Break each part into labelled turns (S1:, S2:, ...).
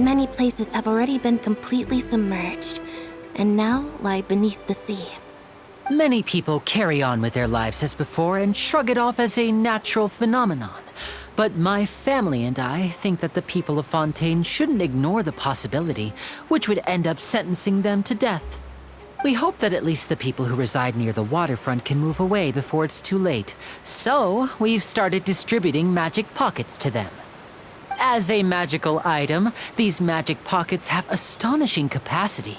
S1: Many places have already been completely submerged, and now lie beneath the sea.
S2: Many people carry on with their lives as before and shrug it off as a natural phenomenon. But my family and I think that the people of Fontaine shouldn't ignore the possibility, which would end up sentencing them to death. We hope that at least the people who reside near the waterfront can move away before it's too late. So, we've started distributing magic pockets to them. As a magical item, these magic pockets have astonishing capacity.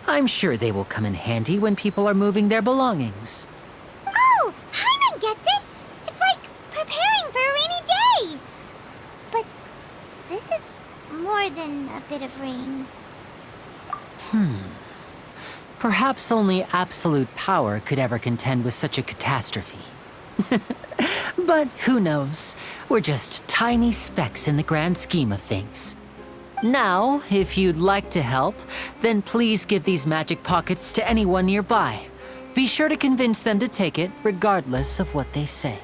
S2: I'm sure they will come in handy when people are moving their belongings.
S3: Oh, Paimon gets it! It's like preparing for a rainy day! But this is more than a bit of rain.
S2: Perhaps only absolute power could ever contend with such a catastrophe. But who knows? We're just tiny specks in the grand scheme of things. Now, if you'd like to help, then please give these magic pockets to anyone nearby. Be sure to convince them to take it, regardless of what they say.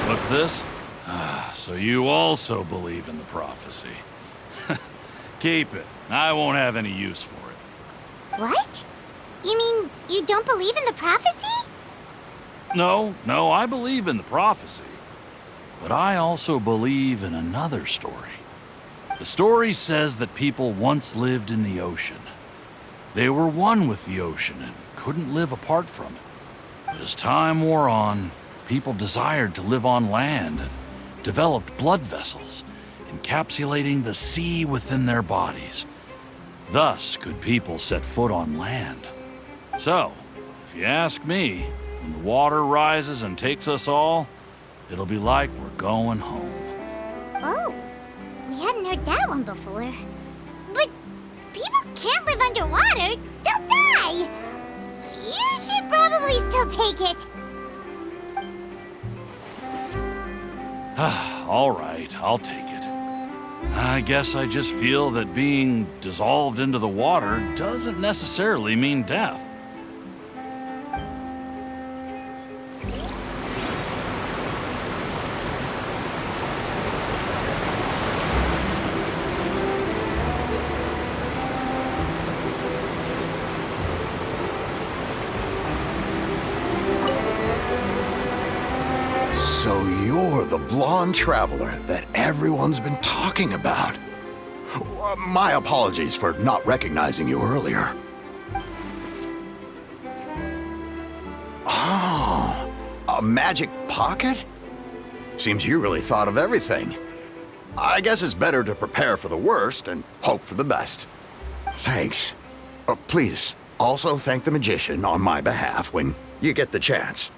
S4: What's this? So you also believe in the prophecy. Keep it. I won't have any use for it.
S3: What? You mean you don't believe in the prophecy?
S4: No, I believe in the prophecy. But I also believe in another story. The story says that people once lived in the ocean. They were one with the ocean and couldn't live apart from it. But as time wore on, people desired to live on land and developed blood vessels, encapsulating the sea within their bodies. Thus could people set foot on land. So, if you ask me, when the water rises and takes us all, it'll be like we're going home.
S3: Oh, we hadn't heard that one before. But people can't live underwater. They'll die. You should probably still take it.
S4: All right, I'll take it. I guess I just feel that being dissolved into the water doesn't necessarily mean death.
S5: So you're the blonde traveler that everyone's been talking about. My apologies for not recognizing you earlier. Oh, a magic pocket? Seems you really thought of everything. I guess it's better to prepare for the worst and hope for the best. Thanks. Please, also thank the magician on my behalf when you get the chance.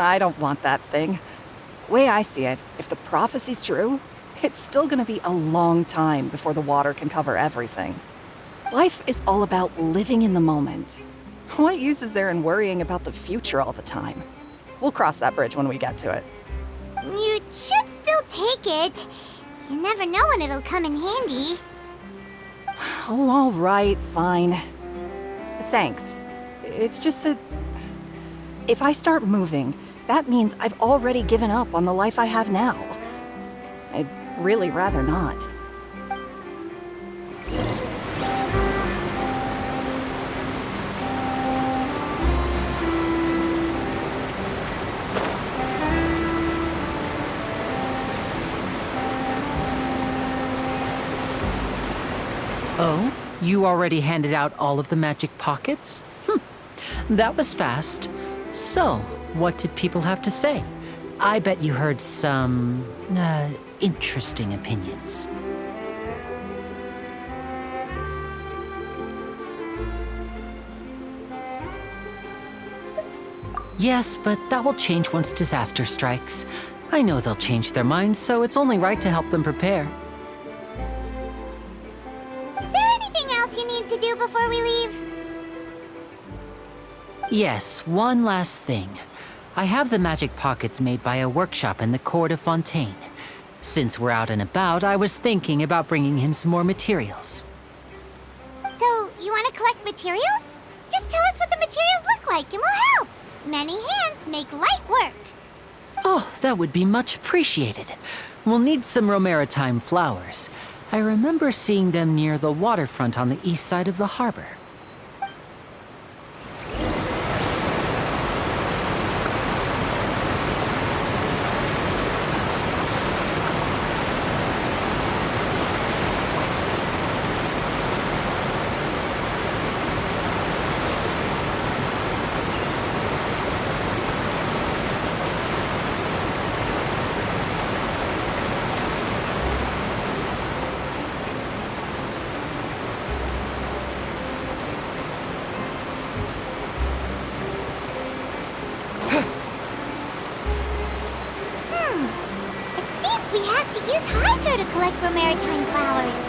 S6: I don't want that thing. Way I see it, if the prophecy's true, it's still gonna be a long time before the water can cover everything. Life is all about living in the moment. What use is there in worrying about the future all the time? We'll cross that bridge when we get to it.
S3: You should still take it. You never know when it'll come in handy.
S6: Oh, all right, fine. Thanks. It's just that if I start moving, that means I've already given up on the life I have now. I'd really rather not.
S2: Oh, you already handed out all of the magic pockets? That was fast. So, what did people have to say? I bet you heard some, interesting opinions. Yes, but that will change once disaster strikes. I know they'll change their minds, so it's only right to help them prepare.
S3: Is there anything else you need to do before we leave?
S2: Yes, one last thing. I have the magic pockets made by a workshop in the court of Fontaine. Since we're out and about, I was thinking about bringing him some more materials.
S3: So, you want to collect materials? Just tell us what the materials look like and we'll help. Many hands make light work.
S2: Oh, that would be much appreciated. We'll need some Romaritime flowers. I remember seeing them near the waterfront on the east side of the harbor.
S3: We have to use Hydro to collect Romaritime flowers.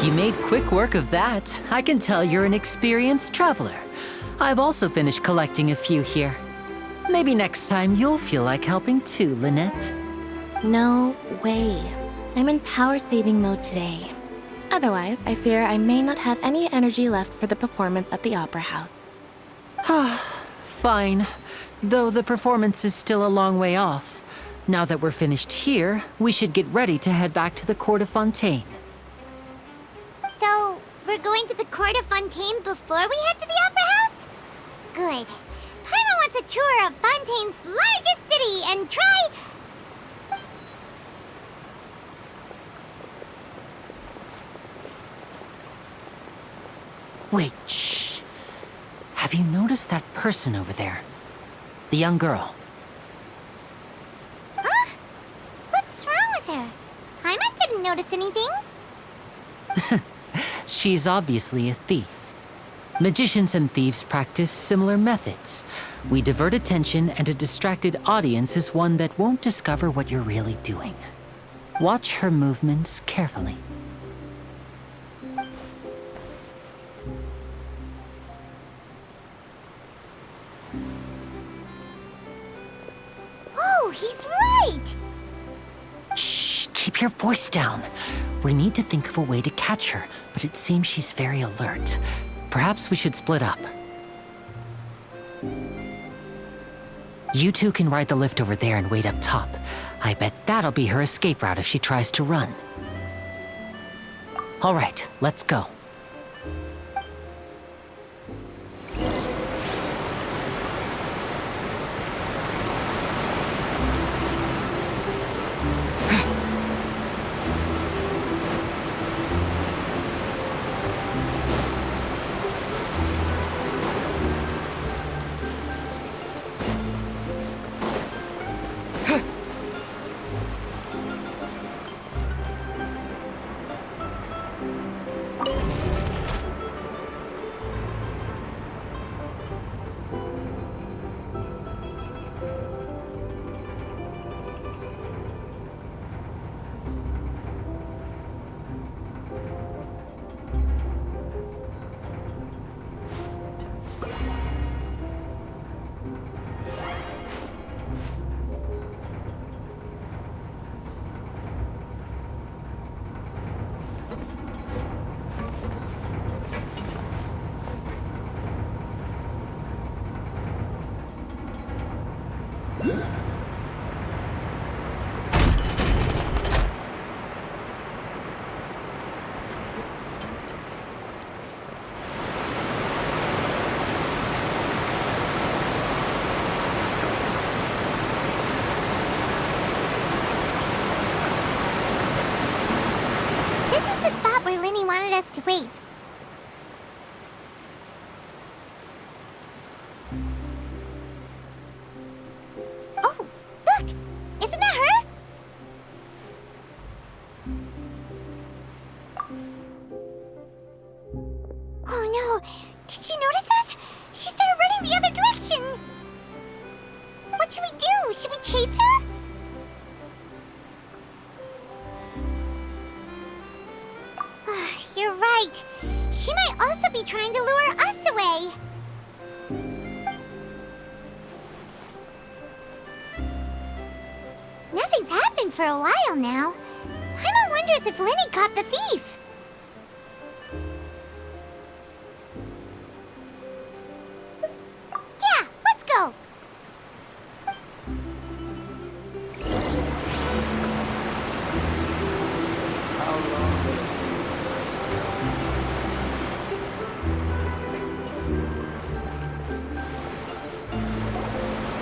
S2: You made quick work of that. I can tell you're an experienced traveler. I've also finished collecting a few here. Maybe next time you'll feel like helping too, Lynette.
S1: No way. I'm in power-saving mode today. Otherwise, I fear I may not have any energy left for the performance at the Opera House.
S2: Fine. Though the performance is still a long way off. Now that we're finished here, we should get ready to head back to the Court of Fontaine.
S3: So, we're going to the Court of Fontaine before we head to the Opera House? Good. Paimon wants a tour of Fontaine's largest city and try...
S2: Wait, shh. Have you noticed that person over there? The young girl.
S3: Huh? What's wrong with her? Paimon didn't notice anything.
S2: She's obviously a thief. Magicians and thieves practice similar methods. We divert attention, and a distracted audience is one that won't discover what you're really doing. Watch her movements carefully.
S3: Oh, he's right!
S2: Shh, keep your voice down. We need to think of a way to catch her, but it seems she's very alert. Perhaps we should split up. You two can ride the lift over there and wait up top. I bet that'll be her escape route if she tries to run. All right, let's go.
S3: This is the spot where Linny wanted us to wait. Oh, look! Isn't that her? Oh no! Did she notice us? She started running the other direction! What should we do? Should we chase her? You're right. She might also be trying to lure us away. Nothing's happened for a while now. Paimon wonders if Linny caught the thief. Yeah, let's go.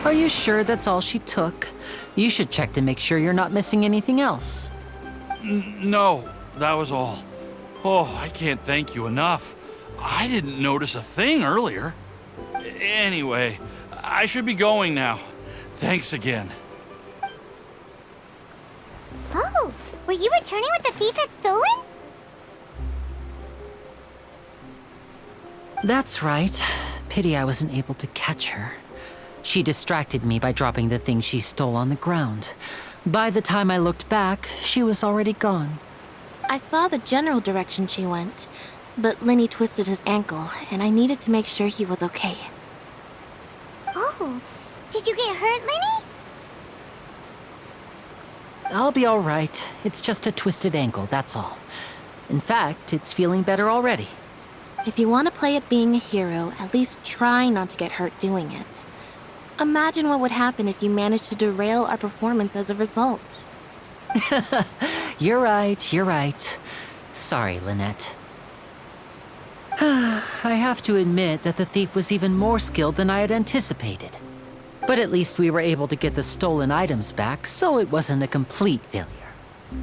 S2: Are you sure that's all she took? You should check to make sure you're not missing anything else.
S4: No, that was all. Oh, I can't thank you enough. I didn't notice a thing earlier. Anyway, I should be going now. Thanks again.
S3: Oh, were you returning what the thief had stolen?
S2: That's right. Pity I wasn't able to catch her. She distracted me by dropping the thing she stole on the ground. By the time I looked back, she was already gone.
S1: I saw the general direction she went, but Linny twisted his ankle, and I needed to make sure he was okay.
S3: Oh, did you get hurt, Linny?
S2: I'll be all right. It's just a twisted ankle, that's all. In fact, it's feeling better already.
S1: If you want to play at being a hero, at least try not to get hurt doing it. Imagine what would happen if you managed to derail our performance as a result.
S2: You're right. Sorry, Lynette. I have to admit that the thief was even more skilled than I had anticipated. But at least we were able to get the stolen items back, so it wasn't a complete failure.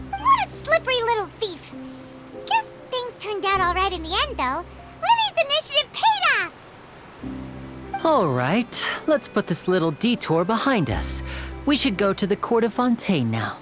S3: What a slippery little thief. Guess things turned out all right in the end, though. Linny's initiative paid off.
S2: All right, let's put this little detour behind us. We should go to the Court of Fontaine now.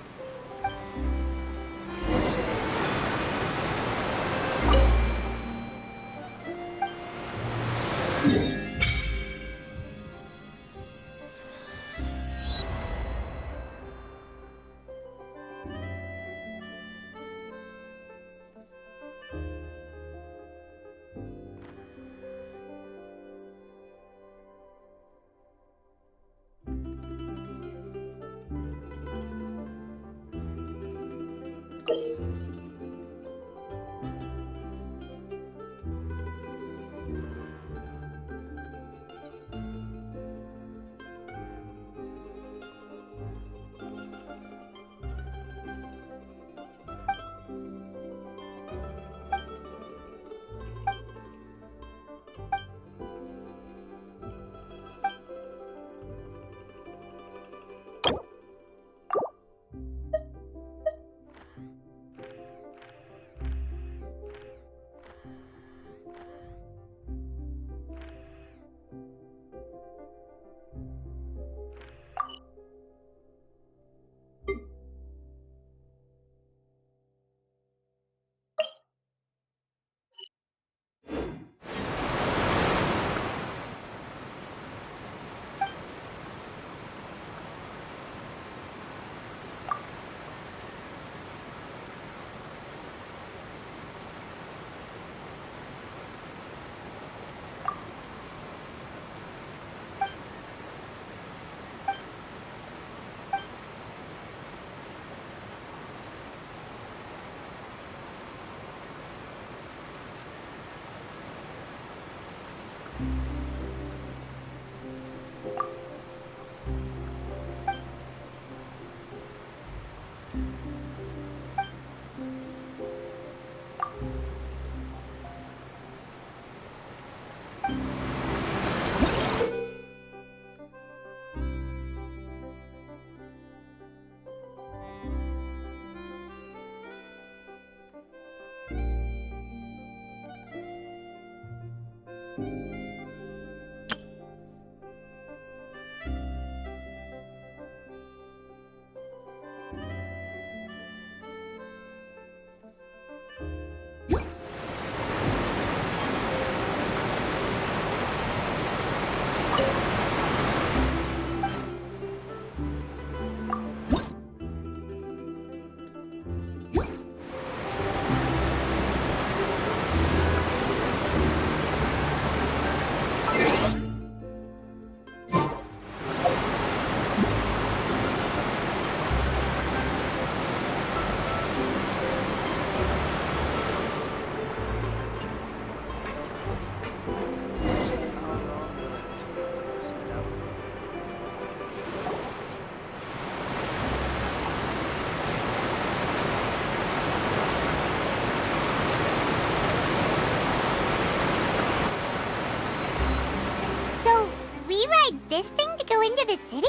S3: Ride this thing to go into the city?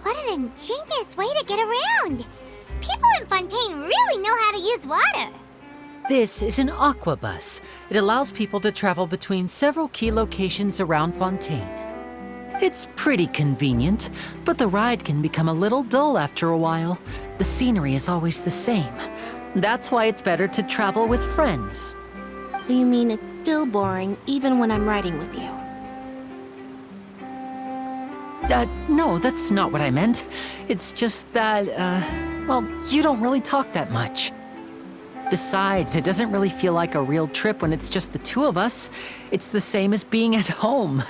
S3: What an ingenious way to get around! People in Fontaine really know how to use water!
S2: This is an aquabus. It allows people to travel between several key locations around Fontaine. It's pretty convenient, but the ride can become a little dull after a while. The scenery is always the same. That's why it's better to travel with friends.
S1: So you mean it's still boring even when I'm riding with you?
S2: No, that's not what I meant. It's just that, well, you don't really talk that much. Besides, it doesn't really feel like a real trip when it's just the two of us. It's the same as being at home.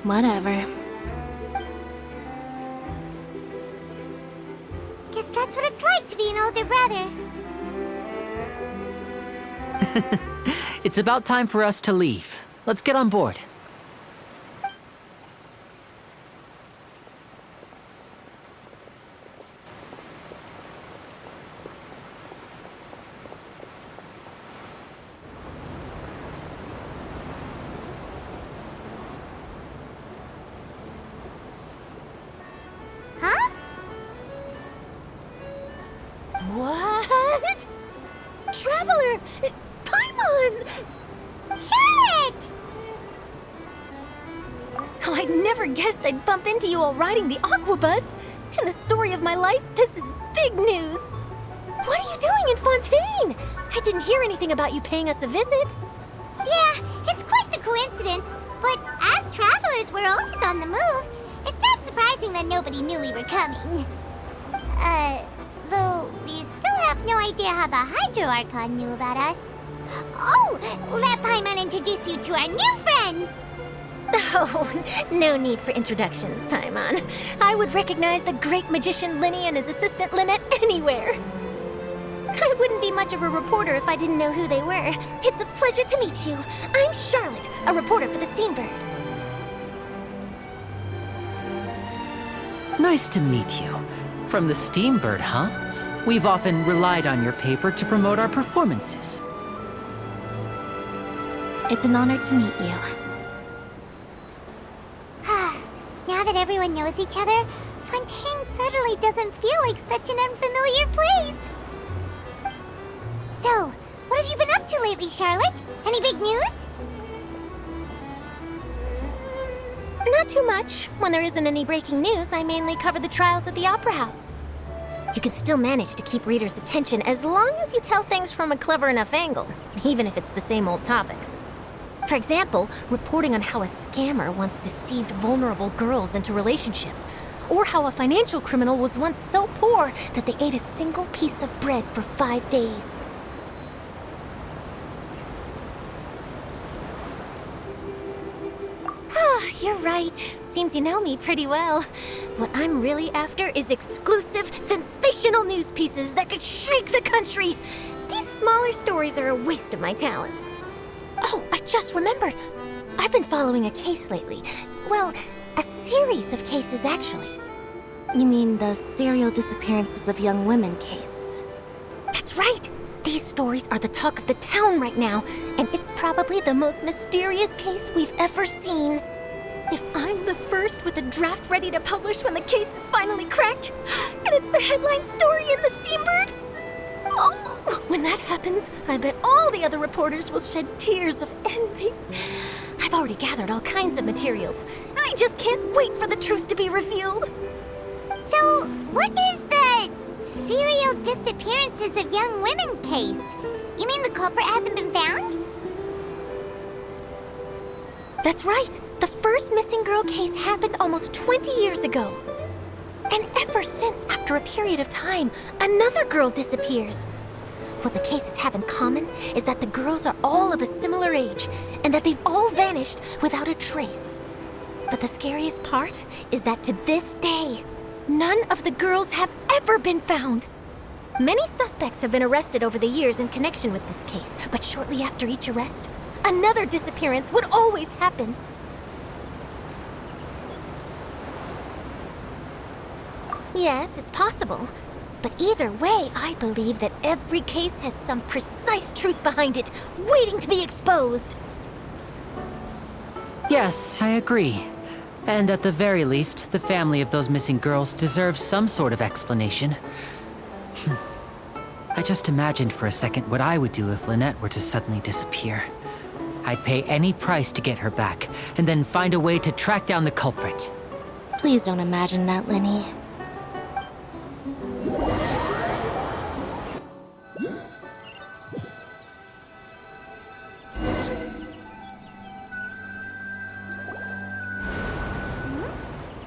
S1: Whatever.
S3: Guess that's what it's like to be an older brother.
S2: It's about time for us to leave. Let's get on board.
S1: What? Traveler! Paimon!
S3: Charlotte!
S1: Oh, I never guessed I'd bump into you while riding the aquabus. In the story of my life, this is big news. What are you doing in Fontaine? I didn't hear anything about you paying us a visit.
S3: Yeah, it's quite the coincidence. But as travelers, we're always on the move. It's not surprising that nobody knew we were coming. Though we still have no idea how the Hydro Archon knew about us. Oh, let Paimon introduce you to our new friends!
S1: Oh, no need for introductions, Paimon. I would recognize the great magician Linny and his assistant Lynette anywhere. I wouldn't be much of a reporter if I didn't know who they were. It's a pleasure to meet you. I'm Charlotte, a reporter for the Steambird.
S2: Nice to meet you. From the Steambird, huh? We've often relied on your paper to promote our performances.
S1: It's an honor to meet you.
S3: Now that everyone knows each other, Fontaine suddenly doesn't feel like such an unfamiliar place. So, what have you been up to lately, Charlotte? Any big news?
S1: Not too much. When there isn't any breaking news, I mainly cover the trials at the Opera House. You can still manage to keep readers' attention as long as you tell things from a clever enough angle, even if it's the same old topics. For example, reporting on how a scammer once deceived vulnerable girls into relationships, or how a financial criminal was once so poor that they ate a single piece of bread for 5 days. You're right. Seems you know me pretty well. What I'm really after is exclusive, sensational news pieces that could shake the country. These smaller stories are a waste of my talents. Oh, just remembered. I've been following a case lately. Well, a series of cases, actually.
S7: You mean the serial disappearances of young women case?
S1: That's right! These stories are the talk of the town right now, and it's probably the most mysterious case we've ever seen. If I'm the first with a draft ready to publish when the case is finally cracked, and it's the headline story in the Steambird, oh, when that happens, I bet all the other reporters will shed tears of envy. I've already gathered all kinds of materials. I just can't wait for the truth to be revealed.
S3: So, what is the serial disappearances of young women case? You mean the culprit hasn't been found?
S1: That's right. The first missing girl case happened almost 20 years ago. And ever since, after a period of time, another girl disappears. What the cases have in common is that the girls are all of a similar age, and that they've all vanished without a trace. But the scariest part is that to this day, none of the girls have ever been found. Many suspects have been arrested over the years in connection with this case, but shortly after each arrest, another disappearance would always happen. Yes, it's possible. But either way, I believe that every case has some precise truth behind it, waiting to be exposed.
S2: Yes, I agree. And at the very least, the family of those missing girls deserves some sort of explanation. I just imagined for a second what I would do if Lynette were to suddenly disappear. I'd pay any price to get her back, and then find a way to track down the culprit.
S7: Please don't imagine that, Lenny.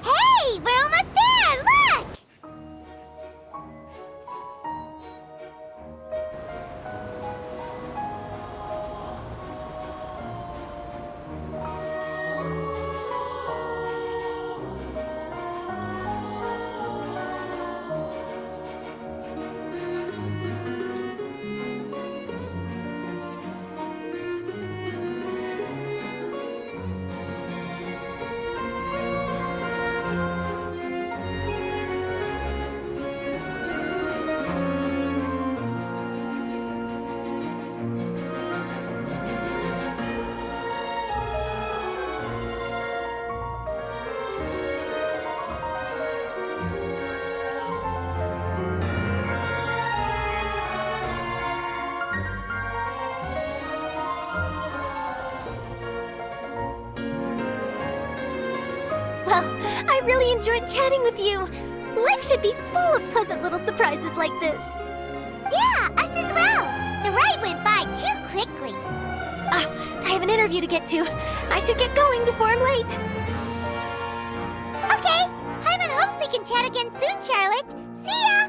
S3: Hey, we're almost there! Look!
S1: Well, I really enjoyed chatting with you. Life should be full of pleasant little surprises like this.
S3: Yeah, us as well. The ride went by too quickly.
S1: I have an interview to get to. I should get going before I'm late.
S3: Okay, Paimon hopes we can chat again soon, Charlotte. See ya!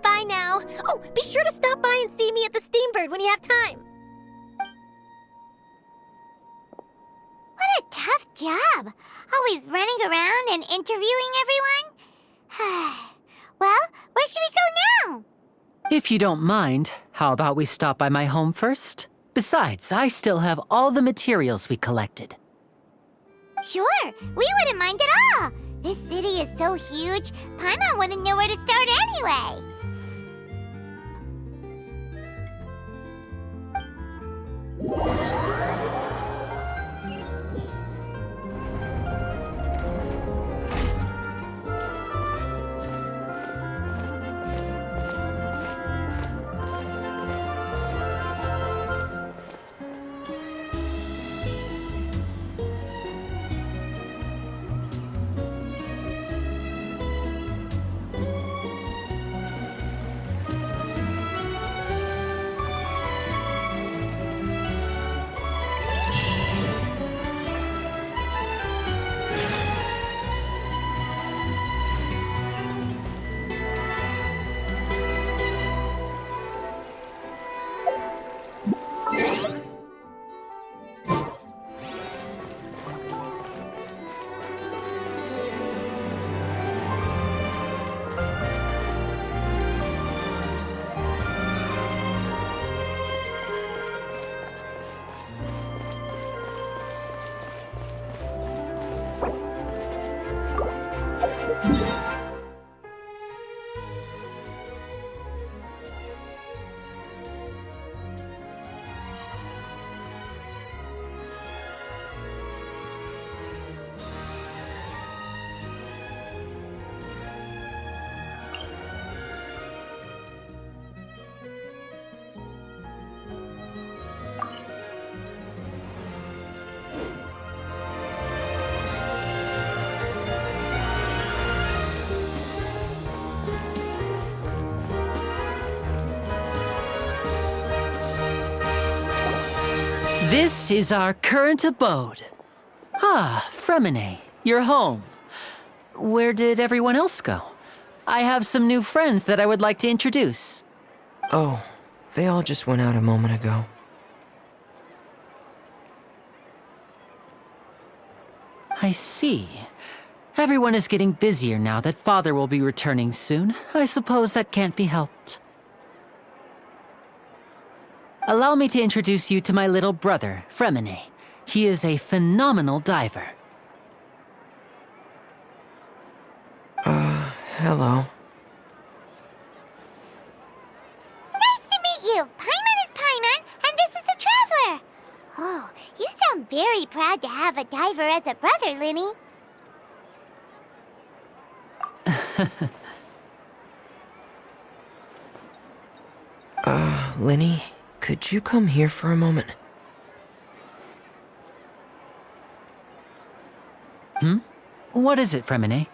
S1: Bye now. Oh, be sure to stop by and see me at the Steambird when you have time.
S3: What a tough job. Always running around and interviewing everyone. Well, where should we go now?
S2: If you don't mind, how about we stop by my home first? Besides, I still have all the materials we collected.
S3: Sure, we wouldn't mind at all. This city is so huge, Paimon wouldn't know where to start anyway.
S2: This is our current abode. Ah, Fremine, you're home. Where did everyone else go? I have some new friends that I would like to introduce.
S8: Oh, they all just went out a moment ago.
S2: I see. Everyone is getting busier now that Father will be returning soon. I suppose that can't be helped. Allow me to introduce you to my little brother, Fremine. He is a phenomenal diver.
S8: Hello.
S3: Nice to meet you! Paimon is Paimon, and this is the Traveler! Oh, you sound very proud to have a diver as a brother, Linny.
S8: Linny, could you come here for a moment?
S2: What is it, Fremine?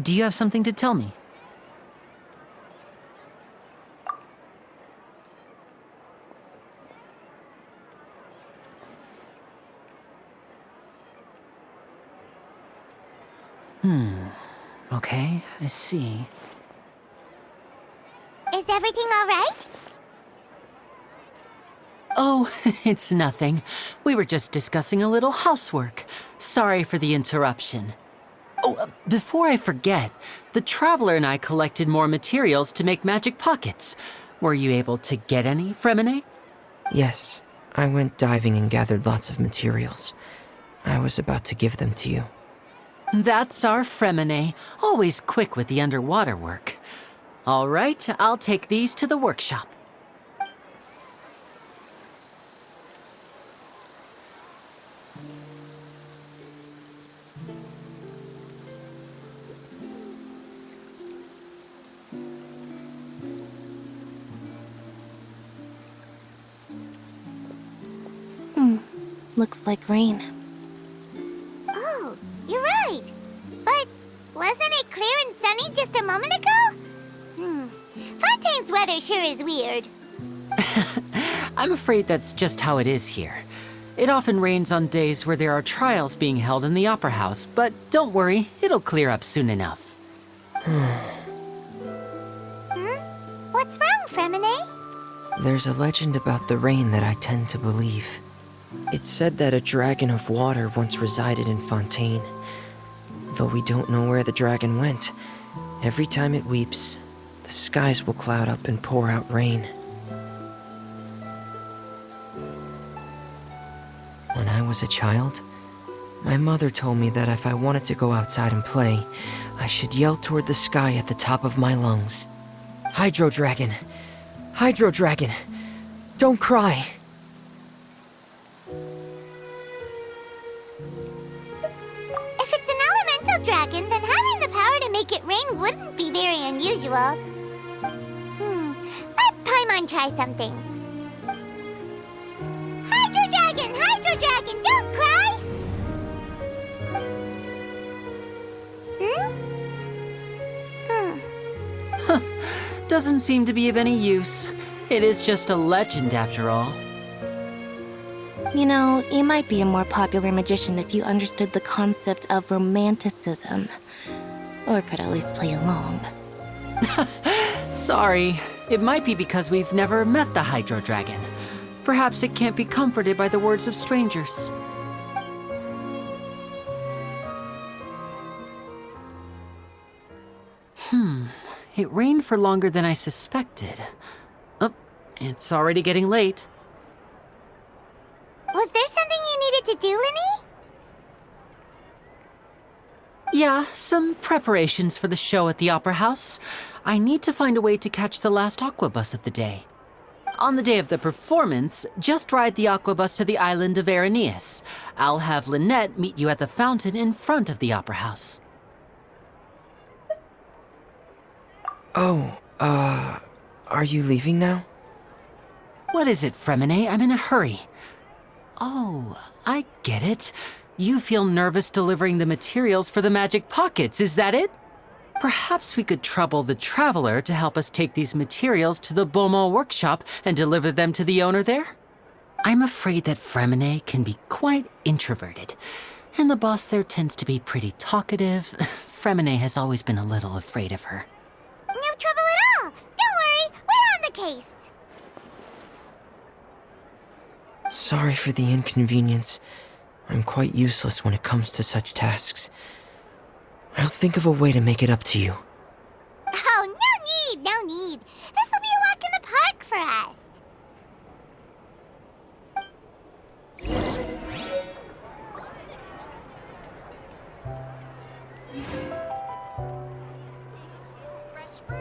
S2: Do you have something to tell me? Okay, I see.
S3: Is everything all right?
S2: Oh, it's nothing. We were just discussing a little housework. Sorry for the interruption. Oh, before I forget, the Traveler and I collected more materials to make magic pockets. Were you able to get any, Fremine?
S8: Yes, I went diving and gathered lots of materials. I was about to give them to you.
S2: That's our Fremine, always quick with the underwater work. All right, I'll take these to the workshop.
S7: Looks like rain.
S3: Oh, you're right. But wasn't it clear and sunny just a moment ago? Fontaine's weather sure is weird.
S2: I'm afraid that's just how it is here. It often rains on days where there are trials being held in the Opera House, but don't worry, it'll clear up soon enough.
S3: What's wrong, Fremine?
S8: There's a legend about the rain that I tend to believe. It's said that a dragon of water once resided in Fontaine. Though we don't know where the dragon went, every time it weeps, the skies will cloud up and pour out rain. When I was a child, my mother told me that if I wanted to go outside and play, I should yell toward the sky at the top of my lungs. Hydro Dragon! Hydro Dragon! Don't cry!
S3: If it's an elemental dragon, then having the power to make it rain wouldn't be very unusual. Let Paimon try something. Hydro Dragon, don't cry!
S2: Doesn't seem to be of any use. It is just a legend after all.
S7: You know, you might be a more popular magician if you understood the concept of romanticism. Or could at least play along.
S2: Sorry, it might be because we've never met the Hydro Dragon. Perhaps it can't be comforted by the words of strangers. It rained for longer than I suspected. Oh, it's already getting late.
S3: Was there something you needed to do, Linny?
S2: Yeah, some preparations for the show at the Opera House. I need to find a way to catch the last aquabus of the day. On the day of the performance, just ride the aquabus to the island of Araneus. I'll have Lynette meet you at the fountain in front of the Opera House.
S8: Oh, are you leaving now?
S2: What is it, Fremine? I'm in a hurry. Oh, I get it. You feel nervous delivering the materials for the magic pockets, is that it? Perhaps we could trouble the Traveler to help us take these materials to the Beaumont workshop and deliver them to the owner there? I'm afraid that Fremine can be quite introverted, and the boss there tends to be pretty talkative. Fremine has always been a little afraid of her.
S3: No trouble at all. Don't worry, we're on the case.
S8: Sorry for the inconvenience. I'm quite useless when it comes to such tasks. I'll think of a way to make it up to you.
S3: Oh, no need, no need. The